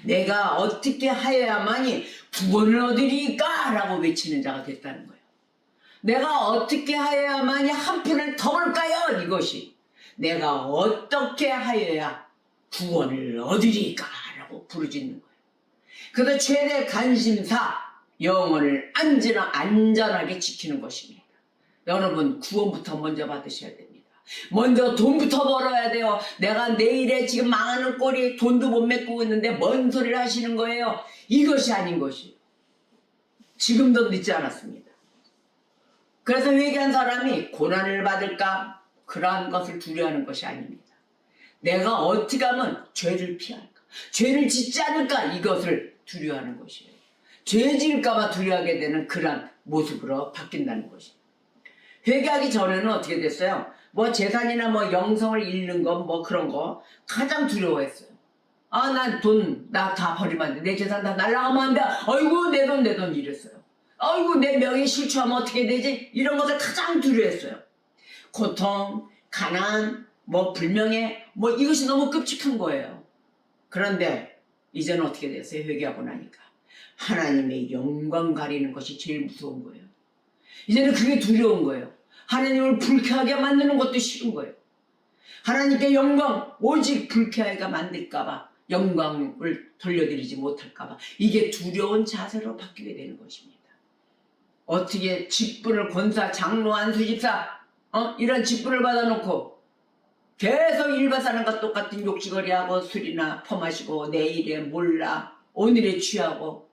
내가 어떻게 하여야만이 구원을 얻으리까? 라고 외치는 자가 됐다는 거예요. 내가 어떻게 하여야만이 한 푼을 더 벌까요? 이것이 내가 어떻게 하여야 구원을 얻으리까? 라고 부르짖는 거예요. 그래서 최대 관심사, 영혼을 안전하게 지키는 것입니다. 여러분, 구원부터 먼저 받으셔야 됩니다. 먼저 돈부터 벌어야 돼요. 내가 내일에 지금 망하는 꼴이 돈도 못 메꾸고 있는데 뭔 소리를 하시는 거예요? 이것이 아닌 것이에요. 지금도 늦지 않았습니다. 그래서 회개한 사람이 고난을 받을까? 그러한 것을 두려워하는 것이 아닙니다. 내가 어떻게 하면 죄를 피할까? 죄를 짓지 않을까? 이것을 두려워하는 것이에요. 죄 지을까봐 두려워하게 되는 그러한 모습으로 바뀐다는 것이에요. 회개하기 전에는 어떻게 됐어요? 뭐 재산이나 뭐 영성을 잃는 거 뭐 그런 거 가장 두려워했어요. 아, 난 돈 나 다 버리면 안 돼. 내 재산 다 날라가면 안 돼. 아이고, 내 돈 이랬어요. 아이고, 내 명예 실추하면 어떻게 되지? 이런 것을 가장 두려워했어요. 고통, 가난, 뭐 불명예, 뭐 이것이 너무 끔찍한 거예요. 그런데 이제는 어떻게 됐어요? 회개하고 나니까 하나님의 영광 가리는 것이 제일 무서운 거예요. 이제는 그게 두려운 거예요. 하나님을 불쾌하게 만드는 것도 싫은 거예요. 하나님께 영광 오직 불쾌하게 만들까봐, 영광을 돌려드리지 못할까봐, 이게 두려운 자세로 바뀌게 되는 것입니다. 어떻게 직분을 권사, 장로, 안수집사 이런 직분을 받아놓고 계속 일반 사람과 똑같은 욕지거리하고 술이나 퍼마시고 내일에 몰라 오늘에 취하고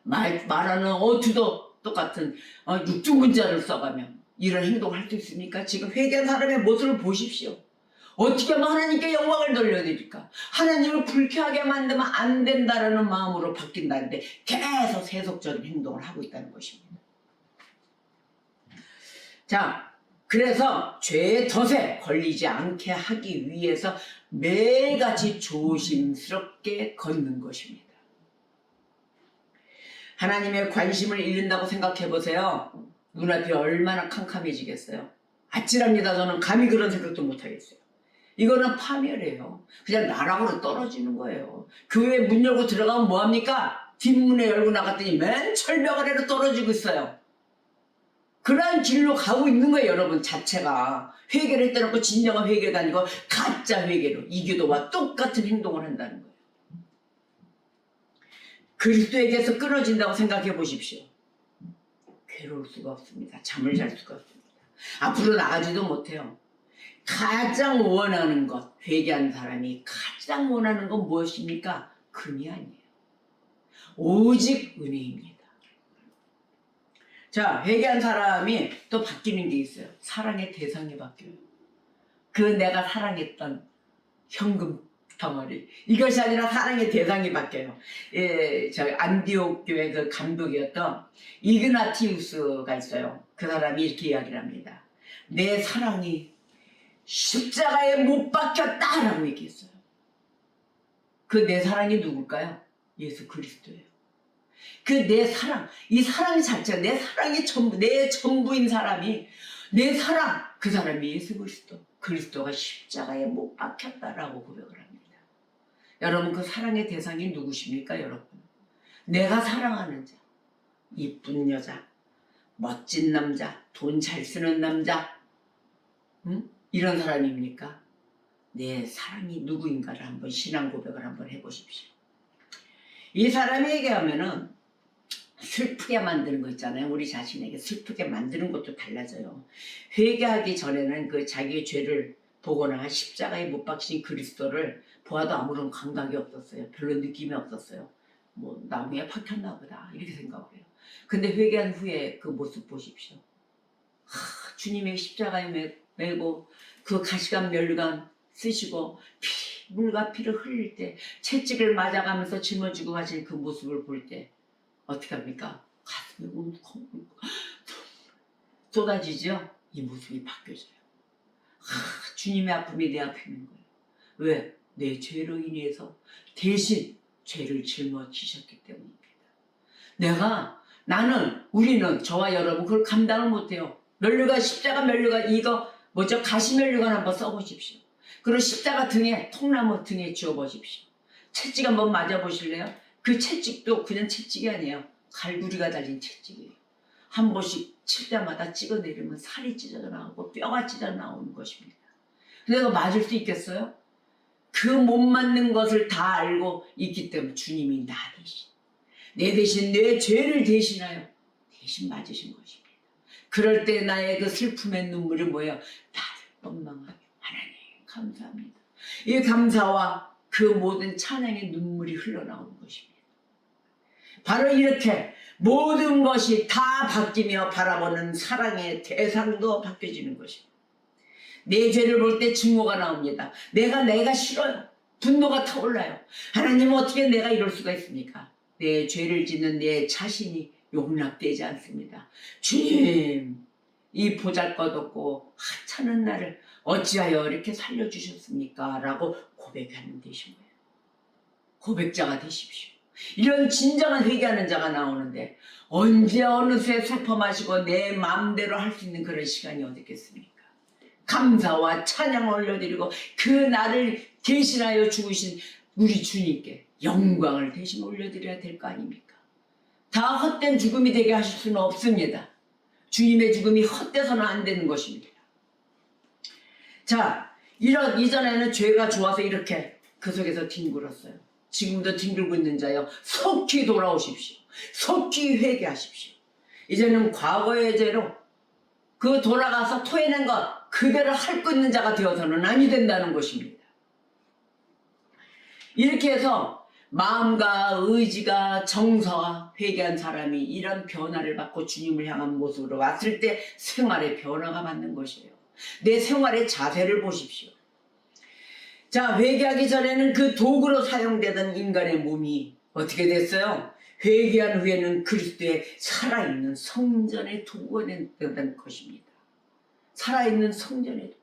말하는 어투도 똑같은 육두문자를 써가며 이런 행동을 할 수 있습니까? 지금 회개한 사람의 모습을 보십시오. 어떻게 하면 하나님께 영광을 돌려드릴까? 하나님을 불쾌하게 만들면 안 된다라는 마음으로 바뀐다는데 계속 세속적인 행동을 하고 있다는 것입니다. 자, 그래서 죄의 덫에 걸리지 않게 하기 위해서 매일같이 조심스럽게 걷는 것입니다. 하나님의 관심을 잃는다고 생각해 보세요. 눈앞이 얼마나 캄캄해지겠어요. 아찔합니다. 저는 감히 그런 생각도 못하겠어요. 이거는 파멸이에요. 그냥 나락으로 떨어지는 거예요. 교회에 문 열고 들어가면 뭐합니까? 뒷문에 열고 나갔더니 맨 철벽 아래로 떨어지고 있어요. 그러한 길로 가고 있는 거예요. 여러분 자체가. 회개를 떠나고 진정한 회개가 아니고 가짜 회개로 이교도와 똑같은 행동을 한다는 거예요. 그리스도에게서 끊어진다고 생각해 보십시오. 괴로울 수가 없습니다. 잠을 잘 수가 없습니다. 앞으로 나가지도 못해요. 가장 원하는 것, 회개한 사람이 가장 원하는 건 무엇입니까? 금이 아니에요. 오직 은혜입니다. 자, 회개한 사람이 또 바뀌는 게 있어요. 사랑의 대상이 바뀌어요. 그 내가 사랑했던 현금 덩어리, 이것이 아니라 사랑의 대상이 바뀌어요. 예, 저 안디옥 교회 그 감독이었던 이그나티우스가 있어요. 그 사람이 이렇게 이야기를 합니다. 내 사랑이 십자가에 못 박혔다라고 얘기했어요. 그 내 사랑이 누굴까요? 예수 그리스도예요. 그 내 사랑, 이 사랑 자체가 내 사랑이 전부, 내 전부인 사람이, 내 사랑, 그 사람이 예수 그리스도. 그리스도가 십자가에 못 박혔다라고 고백을 합니다. 여러분, 그 사랑의 대상이 누구십니까, 여러분? 내가 사랑하는 자, 이쁜 여자, 멋진 남자, 돈 잘 쓰는 남자, 이런 사람입니까? 내 사랑이 누구인가를 한번 신앙 고백을 한번 해보십시오. 이 사람이 얘기하면은 슬프게 만드는 거 있잖아요. 우리 자신에게 슬프게 만드는 것도 달라져요. 회개하기 전에는 그 자기의 죄를 보거나 십자가에 못 박히신 그리스도를 보아도 아무런 감각이 없었어요. 별로 느낌이 없었어요. 뭐 나무에 박혔나 보다 이렇게 생각을 해요. 근데 회개한 후에 그 모습 보십시오. 주님의 십자가에 매고 그 가시관 멸류관 쓰시고 물과 피를 흘릴 때 채찍을 맞아가면서 짊어지고 가신 그 모습을 볼 때 어떻게 합니까? 가슴이 웅콩 쏟아지죠? 이 모습이 바뀌어져요. 주님의 아픔이 내 앞에 있는 거예요. 왜? 내 죄로 인해서 대신 죄를 짊어지셨기 때문입니다. 우리는 저와 여러분 그걸 감당을 못해요. 멸류관, 십자가 멸류관, 이거 뭐죠? 가시 멸류관 한번 써보십시오. 그리고 십자가 등에, 통나무 등에 지어보십시오. 채찍 한번 맞아보실래요? 그 채찍도 그냥 채찍이 아니에요. 갈구리가 달린 채찍이에요. 한 번씩 칠 때마다 찍어내리면 살이 찢어져 나오고 뼈가 찢어 나오는 것입니다. 내가 맞을 수 있겠어요? 그 못 맞는 것을 다 알고 있기 때문에 주님이 나 대신, 내 대신 내 죄를 대신하여 대신 맞으신 것입니다. 그럴 때 나의 그 슬픔의 눈물이 뭐예요? 나를 원망하며 하나님 감사합니다. 이 감사와 그 모든 찬양의 눈물이 흘러나오는 것입니다. 바로 이렇게 모든 것이 다 바뀌며 바라보는 사랑의 대상도 바뀌어지는 것입니다. 내 죄를 볼 때 증오가 나옵니다. 내가 싫어요. 분노가 타올라요. 하나님 어떻게 내가 이럴 수가 있습니까? 내 죄를 짓는 내 자신이 용납되지 않습니다. 주님, 이 보잘것없고 하찮은 나를 어찌하여 이렇게 살려주셨습니까? 라고 고백하는 되신 거예요. 고백자가 되십시오. 이런 진정한 회개하는 자가 나오는데 언제 어느새 슬퍼 마시고 내 마음대로 할 수 있는 그런 시간이 어디 있겠습니까? 감사와 찬양을 올려드리고 그 나를 대신하여 죽으신 우리 주님께 영광을 대신 올려드려야 될 거 아닙니까? 다 헛된 죽음이 되게 하실 수는 없습니다. 주님의 죽음이 헛되서는 안 되는 것입니다. 자, 이전에는 죄가 좋아서 이렇게 그 속에서 뒹굴었어요. 지금도 뒹굴고 있는 자여 속히 돌아오십시오. 속히 회개하십시오. 이제는 과거의 죄로 그 돌아가서 토해낸 것 그대로 핥고 있는 자가 되어서는 아니 된다는 것입니다. 이렇게 해서 마음과 의지가 정서와 회개한 사람이 이런 변화를 받고 주님을 향한 모습으로 왔을 때 생활의 변화가 받는 것이에요. 내 생활의 자세를 보십시오. 자, 회개하기 전에는 그 도구로 사용되던 인간의 몸이 어떻게 됐어요? 회개한 후에는 그리스도의 살아있는 성전의 도구가 된다는 것입니다. 살아있는 성전에도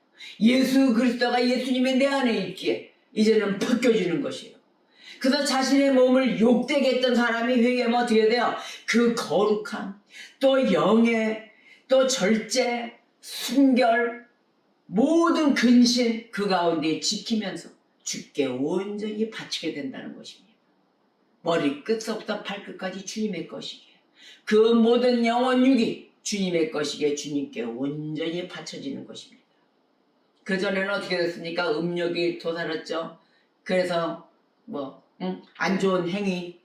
예수 그리스도가 예수님의 내 안에 있기에 이제는 벗겨지는 것이에요. 그래서 자신의 몸을 욕되게 했던 사람이 회개하면 어떻게 돼요? 그 거룩함, 또 영예, 또 절제, 순결, 모든 근신 그 가운데 지키면서 주께 온전히 바치게 된다는 것입니다. 머리 끝서부터 발끝까지 주님의 것이기에 그 모든 영혼육이 주님의 것이기에 주님께 온전히 바쳐지는 것입니다. 그전에는 어떻게 됐습니까? 음욕이 도살았죠. 그래서 안 좋은 행위,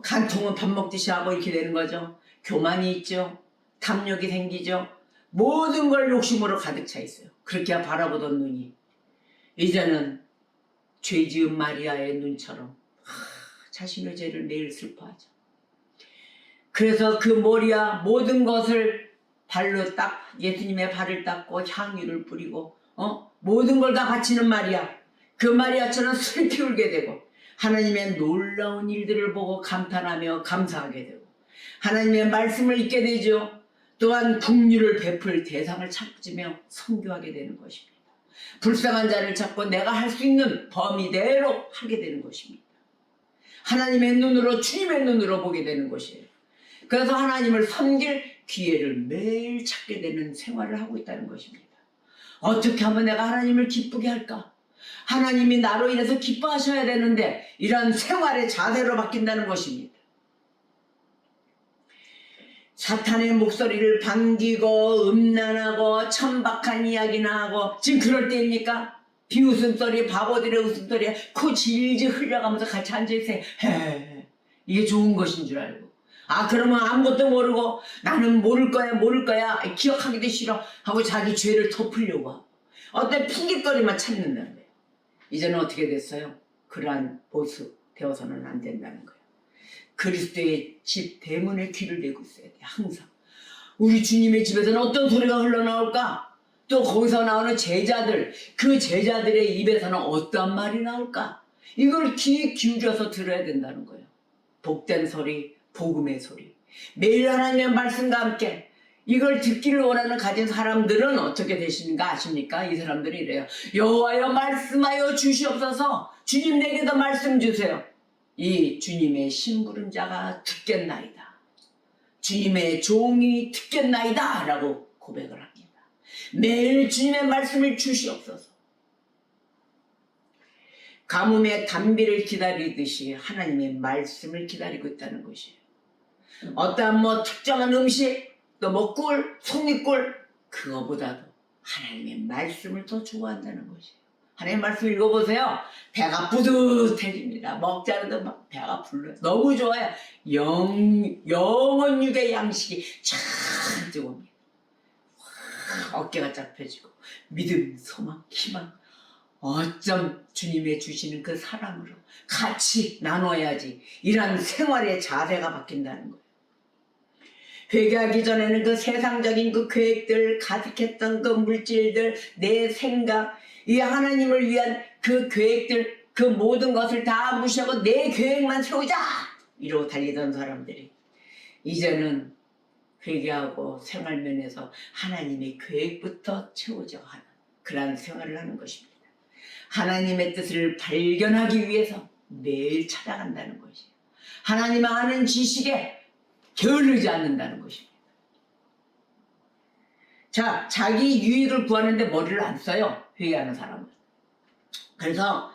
간통은 밥 먹듯이 하고 이렇게 되는 거죠. 교만이 있죠. 탐욕이 생기죠. 모든 걸 욕심으로 가득 차 있어요. 그렇게 바라보던 눈이 이제는 죄지은 마리아의 눈처럼 자신의 죄를 매일 슬퍼하죠. 그래서 그 모리아 모든 것을 발로 딱 예수님의 발을 닦고 향유를 뿌리고 모든 걸 다 바치는 마리아, 그 마리아처럼 슬피 울게 되고 하나님의 놀라운 일들을 보고 감탄하며 감사하게 되고 하나님의 말씀을 읽게 되죠. 또한 긍휼을 베풀 대상을 찾으며 선교하게 되는 것입니다. 불쌍한 자를 찾고 내가 할 수 있는 범위대로 하게 되는 것입니다. 하나님의 눈으로 주님의 눈으로 보게 되는 것이에요. 그래서 하나님을 섬길 기회를 매일 찾게 되는 생활을 하고 있다는 것입니다. 어떻게 하면 내가 하나님을 기쁘게 할까? 하나님이 나로 인해서 기뻐하셔야 되는데 이런 생활의 자세로 바뀐다는 것입니다. 사탄의 목소리를 반기고 음란하고 천박한 이야기나 하고 지금 그럴 때입니까? 비웃음소리, 바보들의 웃음소리에 코 질질 흘려가면서 같이 앉아있어요. 이게 좋은 것인 줄 알고 그러면 아무것도 모르고 나는 모를 거야 기억하기도 싫어 하고 자기 죄를 덮으려고 하고 어떤 핑계거리만 찾는다는 거예요. 이제는 어떻게 됐어요? 그러한 모습 되어서는 안 된다는 거예요. 그리스도의 집 대문에 귀를 대고 있어야 돼. 항상 우리 주님의 집에서는 어떤 소리가 흘러나올까? 또 거기서 나오는 제자들, 그 제자들의 입에서는 어떤 말이 나올까? 이걸 귀에 기울여서 들어야 된다는 거예요. 복된 소리, 복음의 소리, 매일 하나님의 말씀과 함께 이걸 듣기를 원하는 가진 사람들은 어떻게 되시는가 아십니까? 이 사람들이 이래요. 여호와여 말씀하여 주시옵소서. 주님 내게도 말씀 주세요. 이 주님의 심부름 자가 듣겠나이다. 주님의 종이 듣겠나이다 라고 고백을 합니다. 매일 주님의 말씀을 주시옵소서. 가뭄의 단비를 기다리듯이 하나님의 말씀을 기다리고 있다는 것이에요. 어떠한 특정한 음식, 또 꿀, 송이꿀, 그거보다도 하나님의 말씀을 더 좋아한다는 것이에요. 하나님의 말씀 읽어보세요. 배가 뿌듯해집니다. 먹지 않아도 막 배가 불러요. 너무 좋아요. 영혼육의 양식이 잔뜩 옵니다. 어깨가 쫙 펴지고 믿음, 소망, 희망, 어쩜 주님의 주시는 그 사랑으로 같이 나눠야지 이런 생활의 자세가 바뀐다는 거예요. 회개하기 전에는 그 세상적인 그 계획들, 가득했던 그 물질들, 내 생각, 이 하나님을 위한 그 계획들, 그 모든 것을 다 무시하고 내 계획만 세우자! 이러고 달리던 사람들이 이제는 회개하고 생활면에서 하나님의 계획부터 채우자 하는 그러한 생활을 하는 것입니다. 하나님의 뜻을 발견하기 위해서 매일 찾아간다는 것이에요. 하나님 아는 지식에 게으르지 않는다는 것입니다. 자, 자기 유익을 구하는데 머리를 안 써요. 회개하는 사람은. 그래서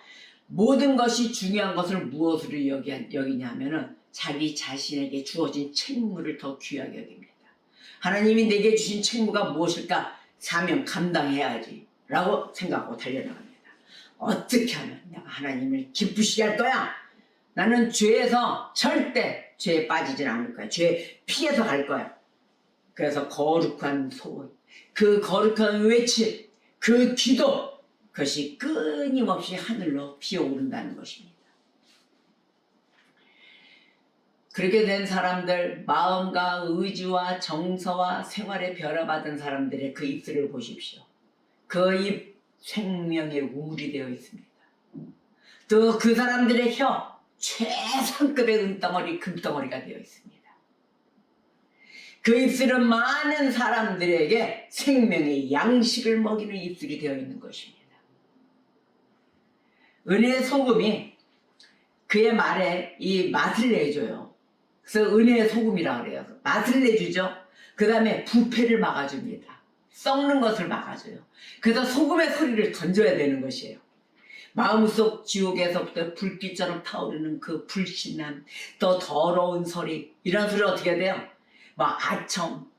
모든 것이 중요한 것을 무엇으로 여기냐면은 자기 자신에게 주어진 책무를 더 귀하게 여깁니다. 하나님이 내게 주신 책무가 무엇일까? 사명 감당해야지 라고 생각하고 달려나갑니다. 어떻게 하면 내가 하나님을 기쁘시게 할 거야? 나는 죄에서 절대 죄에 빠지진 않을 거야. 죄에 피해서 갈 거야. 그래서 거룩한 소원, 그 거룩한 외침, 그 기도, 그것이 끊임없이 하늘로 피어오른다는 것입니다. 그렇게 된 사람들, 마음과 의지와 정서와 생활에 변화받은 사람들의 그 입술을 보십시오. 그 입 생명의 우물이 되어 있습니다. 또 그 사람들의 혀, 최상급의 은덩어리, 금덩어리가 되어 있습니다. 그 입술은 많은 사람들에게 생명의 양식을 먹이는 입술이 되어 있는 것입니다. 은혜의 소금이 그의 말에 이 맛을 내줘요. 그래서 은혜의 소금이라고 그래요. 맛을 내주죠. 그 다음에 부패를 막아줍니다. 썩는 것을 막아줘요. 그래서 소금의 소리를 던져야 되는 것이에요. 마음속 지옥에서부터 불빛처럼 타오르는 그 불신남, 또 더러운 소리, 이런 소리 어떻게 해야 돼요? 뭐 아첨,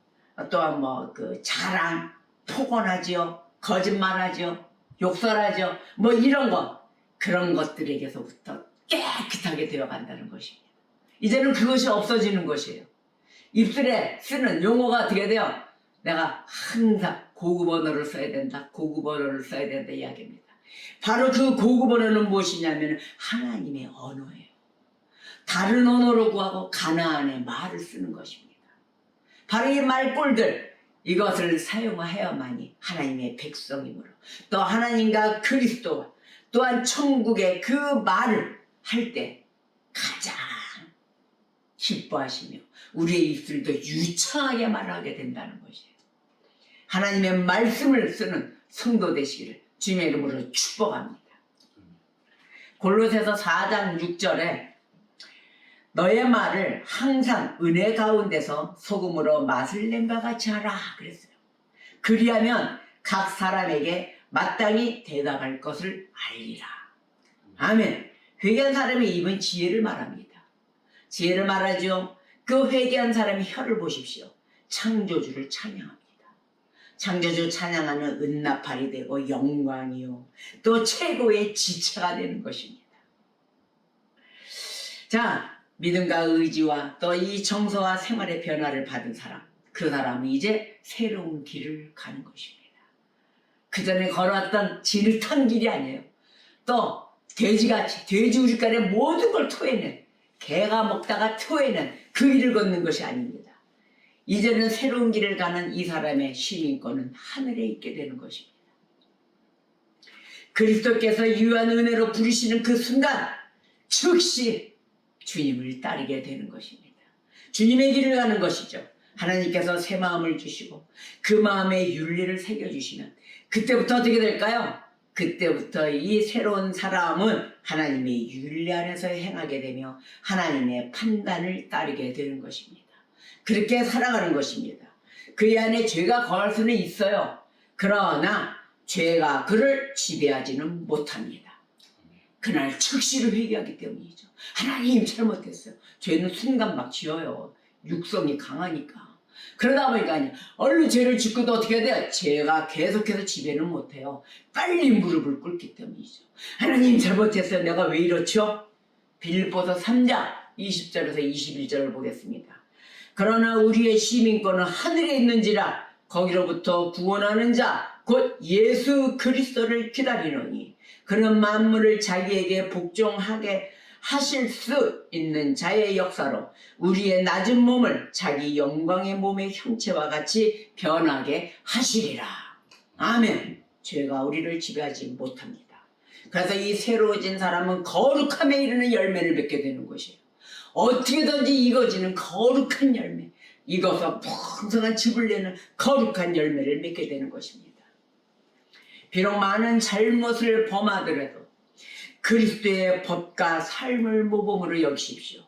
또한 뭐 그 자랑, 폭언하지요, 거짓말하지요, 욕설하죠, 뭐 이런 것, 그런 것들에게서부터 깨끗하게 되어간다는 것입니다. 이제는 그것이 없어지는 것이에요. 입술에 쓰는 용어가 어떻게 돼요? 내가 항상 고급 언어를 써야 된다, 고급 언어를 써야 된다 이야기입니다. 바로 그 고급 언어는 무엇이냐면 하나님의 언어예요. 다른 언어로 구하고 가나안의 말을 쓰는 것입니다. 바로 이 말꼴들, 이것을 사용하여야만이 하나님의 백성이므로, 또 하나님과 그리스도와 또한 천국의 그 말을 할 때 가장 기뻐하시며 우리의 입술도 유창하게 말하게 된다는 것이에요. 하나님의 말씀을 쓰는 성도 되시기를 주님의 이름으로 축복합니다. 골로새서 4장 6절에 너의 말을 항상 은혜 가운데서 소금으로 맛을 낸 바 같이 하라 그랬어요. 그리하면 각 사람에게 마땅히 대답할 것을 알리라. 아멘. 회개한 사람의 입은 지혜를 말합니다. 지혜를 말하죠. 그 회개한 사람의 혀를 보십시오. 창조주를 찬양합니다. 창조주 찬양하는 은나팔이 되고 영광이요, 또 최고의 지체가 되는 것입니다. 자, 믿음과 의지와 또 이 정서와 생활의 변화를 받은 사람, 그 사람은 이제 새로운 길을 가는 것입니다. 그 전에 걸어왔던 진흙탕 길이 아니에요. 또 돼지같이 돼지 우리간에 모든 걸 토해낸, 개가 먹다가 토해낸 그 길을 걷는 것이 아닙니다. 이제는 새로운 길을 가는 이 사람의 시민권은 하늘에 있게 되는 것입니다. 그리스도께서 유한 은혜로 부르시는 그 순간 즉시 주님을 따르게 되는 것입니다. 주님의 길을 가는 것이죠. 하나님께서 새 마음을 주시고 그 마음에 윤리를 새겨주시면 그때부터 어떻게 될까요? 그때부터 이 새로운 사람은 하나님의 윤리 안에서 행하게 되며 하나님의 판단을 따르게 되는 것입니다. 그렇게 살아가는 것입니다. 그 안에 죄가 거할 수는 있어요. 그러나 죄가 그를 지배하지는 못합니다. 그날 즉시로 회개하기 때문이죠. 하나님 잘못했어요. 죄는 순간 막 지어요. 육성이 강하니까. 그러다 보니까 얼른 죄를 짓고도 어떻게 해야 돼요? 죄가 계속해서 지배는 못해요. 빨리 무릎을 꿇기 때문이죠. 하나님 잘못했어요. 내가 왜 이렇죠? 빌립보서 3장 20절에서 21절을 보겠습니다. 그러나 우리의 시민권은 하늘에 있는지라 거기로부터 구원하는 자 곧 예수 그리스도를 기다리노니 그는 만물을 자기에게 복종하게 하실 수 있는 자의 역사로 우리의 낮은 몸을 자기 영광의 몸의 형체와 같이 변하게 하시리라. 아멘. 죄가 우리를 지배하지 못합니다. 그래서 이 새로워진 사람은 거룩함에 이르는 열매를 맺게 되는 것이에요. 어떻게든지 익어지는 거룩한 열매, 익어서 풍성한 즙을 내는 거룩한 열매를 맺게 되는 것입니다. 비록 많은 잘못을 범하더라도 그리스도의 법과 삶을 모범으로 여기십시오.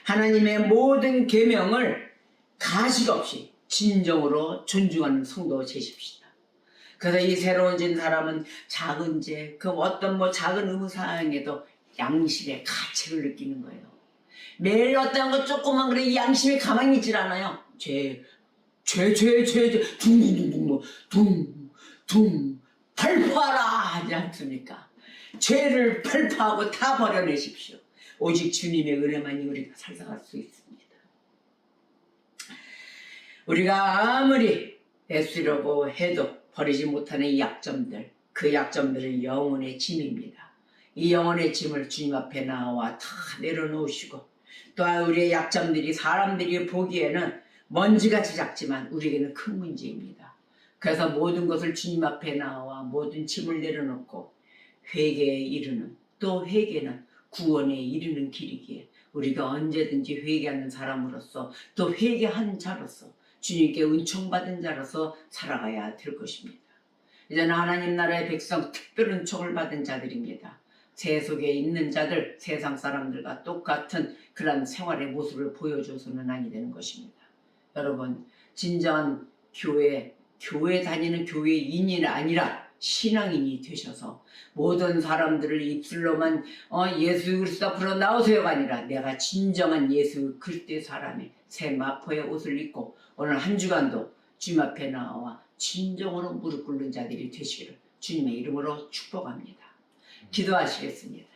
하나님의 모든 계명을 가식 없이 진정으로 존중하는 성도 되십시다. 그래서 이 새로워진 사람은 작은 죄, 그 어떤 작은 의무사항에도 양심의 가책을 느끼는 거예요. 매일 어떤 것 조그만 그래 이 양심이 가만히 있질 않아요. 죄, 둥 발포하라 하지 않습니까? 죄를 발포하고 다 버려내십시오. 오직 주님의 은혜만이 우리가 살아갈 수 있습니다. 우리가 아무리 애쓰려고 해도 버리지 못하는 이 약점들, 그 약점들은 영혼의 짐입니다. 이 영혼의 짐을 주님 앞에 나와 다 내려놓으시고, 또한 우리의 약점들이 사람들이 보기에는 먼지같이 작지만 우리에게는 큰 문제입니다. 그래서 모든 것을 주님 앞에 나와 모든 짐을 내려놓고 회개에 이르는, 또 회개는 구원에 이르는 길이기에 우리가 언제든지 회개하는 사람으로서 또 회개한 자로서 주님께 은총받은 자로서 살아가야 될 것입니다. 이제는 하나님 나라의 백성, 특별 은총을 받은 자들입니다. 새 속에 있는 자들, 세상 사람들과 똑같은 그런 생활의 모습을 보여줘서는 아니 되는 것입니다. 여러분, 진정한 교회 다니는 교회인이 아니라 신앙인이 되셔서 모든 사람들을 입술로만 예수 그리스도 앞으로 나오세요가 아니라 내가 진정한 예수 그리스도의 사람의 새 마포의 옷을 입고 오늘 한 주간도 주님 앞에 나와 진정으로 무릎 꿇는 자들이 되시기를 주님의 이름으로 축복합니다. 기도하시겠습니다.